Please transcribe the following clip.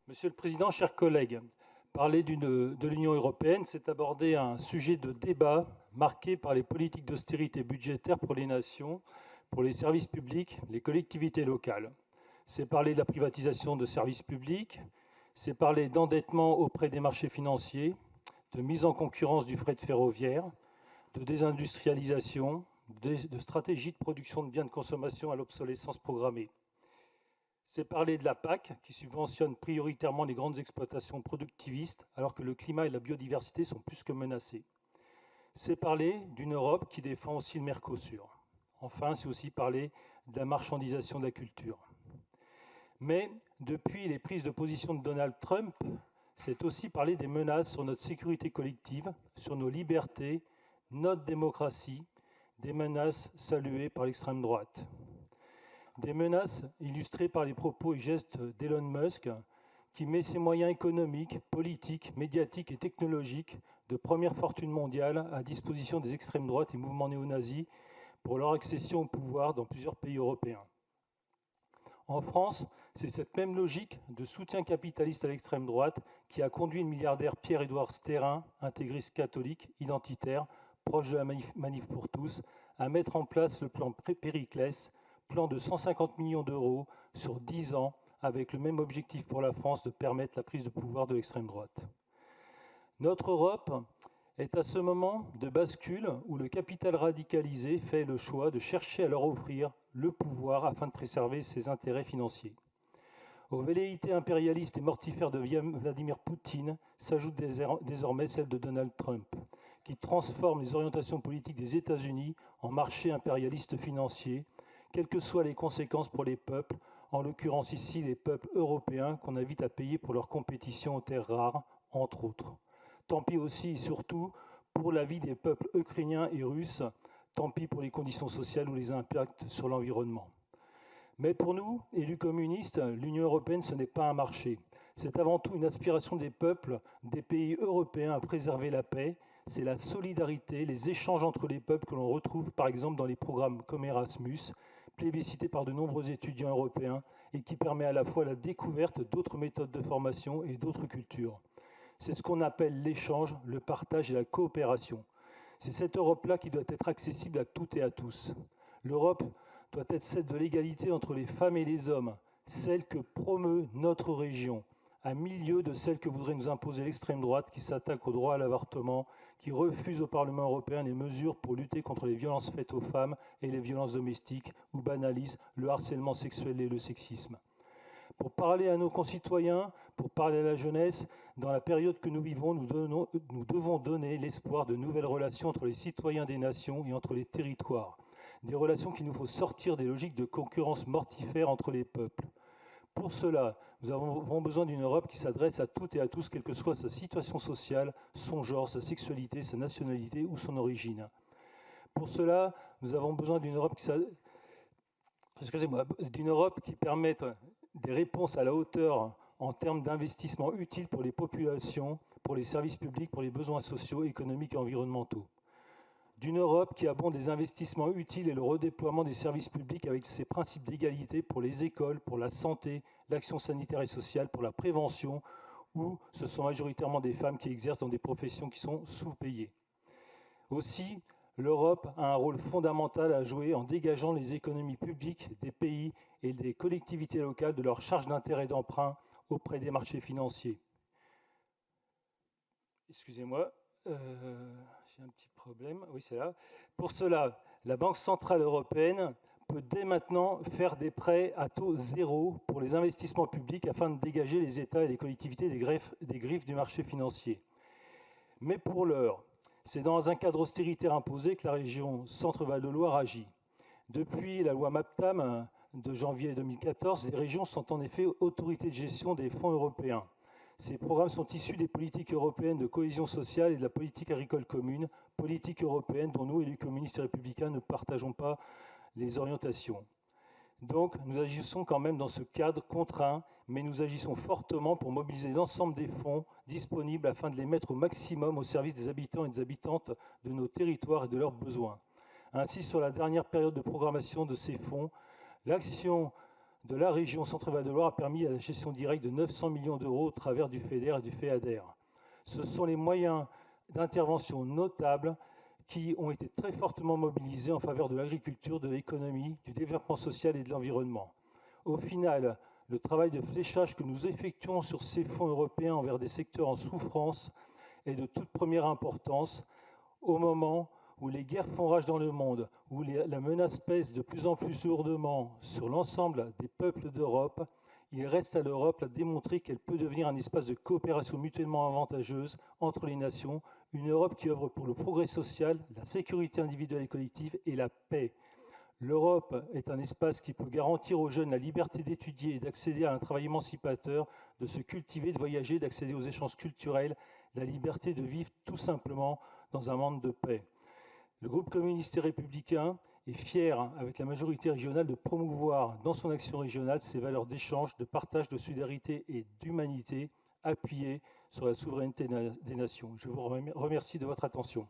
Monsieur le Président, chers collègues, parler de l'Union européenne, c'est aborder un sujet de débat marqué par les politiques d'austérité budgétaire pour les nations, pour les services publics, les collectivités locales. C'est parler de la privatisation de services publics, c'est parler d'endettement auprès des marchés financiers, de mise en concurrence du fret ferroviaire, de désindustrialisation, de stratégie de production de biens de consommation à l'obsolescence programmée. C'est parler de la PAC, qui subventionne prioritairement les grandes exploitations productivistes, alors que le climat et la biodiversité sont plus que menacés. C'est parler d'une Europe qui défend aussi le Mercosur. Enfin, c'est aussi parler de la marchandisation de la culture. Mais depuis les prises de position de Donald Trump, c'est aussi parler des menaces sur notre sécurité collective, sur nos libertés, notre démocratie, des menaces saluées par l'extrême droite. Des menaces illustrées par les propos et gestes d'Elon Musk, qui met ses moyens économiques, politiques, médiatiques et technologiques de première fortune mondiale à disposition des extrêmes droites et mouvements néo-nazis pour leur accession au pouvoir dans plusieurs pays européens. En France, c'est cette même logique de soutien capitaliste à l'extrême droite qui a conduit le milliardaire Pierre-Édouard Stérin, intégriste catholique, identitaire, proche de la Manif pour tous, à mettre en place le plan Périclès, plan de 150 millions d'euros sur 10 ans, avec le même objectif pour la France de permettre la prise de pouvoir de l'extrême droite. Notre Europe est à ce moment de bascule où le capital radicalisé fait le choix de chercher à leur offrir le pouvoir afin de préserver ses intérêts financiers. Aux velléités impérialistes et mortifères de Vladimir Poutine s'ajoute désormais celle de Donald Trump, qui transforme les orientations politiques des États-Unis en marché impérialiste financier, quelles que soient les conséquences pour les peuples, en l'occurrence ici les peuples européens qu'on invite à payer pour leur compétition aux terres rares, entre autres. Tant pis aussi et surtout pour la vie des peuples ukrainiens et russes, tant pis pour les conditions sociales ou les impacts sur l'environnement. Mais pour nous, élus communistes, l'Union européenne, ce n'est pas un marché. C'est avant tout une aspiration des peuples, des pays européens à préserver la paix. C'est la solidarité, les échanges entre les peuples que l'on retrouve par exemple dans les programmes comme Erasmus, plébiscité par de nombreux étudiants européens et qui permet à la fois la découverte d'autres méthodes de formation et d'autres cultures. C'est ce qu'on appelle l'échange, le partage et la coopération. C'est cette Europe-là qui doit être accessible à toutes et à tous. L'Europe doit être celle de l'égalité entre les femmes et les hommes, celle que promeut notre région, à milieu de celle que voudrait nous imposer l'extrême droite qui s'attaque au droit à l'avortement, qui refuse au Parlement européen les mesures pour lutter contre les violences faites aux femmes et les violences domestiques, ou banalise le harcèlement sexuel et le sexisme. Pour parler à nos concitoyens, pour parler à la jeunesse, dans la période que nous vivons, nous devons donner l'espoir de nouvelles relations entre les citoyens des nations et entre les territoires. Des relations qu'il nous faut sortir des logiques de concurrence mortifère entre les peuples. Pour cela, nous avons besoin d'une Europe qui s'adresse à toutes et à tous, quelle que soit sa situation sociale, son genre, sa sexualité, sa nationalité ou son origine. Pour cela, nous avons besoin d'une Europe d'une Europe qui permette des réponses à la hauteur en termes d'investissements utiles pour les populations, pour les services publics, pour les besoins sociaux, économiques et environnementaux. D'une Europe qui abonde des investissements utiles et le redéploiement des services publics avec ses principes d'égalité pour les écoles, pour la santé, l'action sanitaire et sociale, pour la prévention, où ce sont majoritairement des femmes qui exercent dans des professions qui sont sous-payées. Aussi, l'Europe a un rôle fondamental à jouer en dégageant les économies publiques des pays et des collectivités locales de leur charge d'intérêt d'emprunt auprès des marchés financiers. Excusez-moi, j'ai un petit problème. Oui, c'est là. Pour cela, la Banque centrale européenne peut dès maintenant faire des prêts à taux zéro pour les investissements publics afin de dégager les États et les collectivités des griffes du marché financier. Mais pour l'heure, c'est dans un cadre austéritaire imposé que la région Centre-Val de Loire agit. Depuis la loi MAPTAM de janvier 2014, les régions sont en effet autorités de gestion des fonds européens. Ces programmes sont issus des politiques européennes de cohésion sociale et de la politique agricole commune, politique européenne dont nous, élus communistes et républicains, ne partageons pas les orientations. Donc nous agissons quand même dans ce cadre contraint, mais nous agissons fortement pour mobiliser l'ensemble des fonds disponibles afin de les mettre au maximum au service des habitants et des habitantes de nos territoires et de leurs besoins. Ainsi, sur la dernière période de programmation de ces fonds, l'action de la région Centre-Val de Loire a permis la gestion directe de 900 millions d'euros au travers du FEDER et du FEADER. Ce sont les moyens d'intervention notables qui ont été très fortement mobilisés en faveur de l'agriculture, de l'économie, du développement social et de l'environnement. Au final, le travail de fléchage que nous effectuons sur ces fonds européens envers des secteurs en souffrance est de toute première importance au moment où les guerres font rage dans le monde, où la menace pèse de plus en plus lourdement sur l'ensemble des peuples d'Europe. Il reste à l'Europe à démontrer qu'elle peut devenir un espace de coopération mutuellement avantageuse entre les nations, une Europe qui œuvre pour le progrès social, la sécurité individuelle et collective et la paix. L'Europe est un espace qui peut garantir aux jeunes la liberté d'étudier et d'accéder à un travail émancipateur, de se cultiver, de voyager, d'accéder aux échanges culturels, la liberté de vivre tout simplement dans un monde de paix. Le groupe communiste et républicain est fier, avec la majorité régionale, de promouvoir dans son action régionale ces valeurs d'échange, de partage, de solidarité et d'humanité appuyées sur la souveraineté des nations. Je vous remercie de votre attention.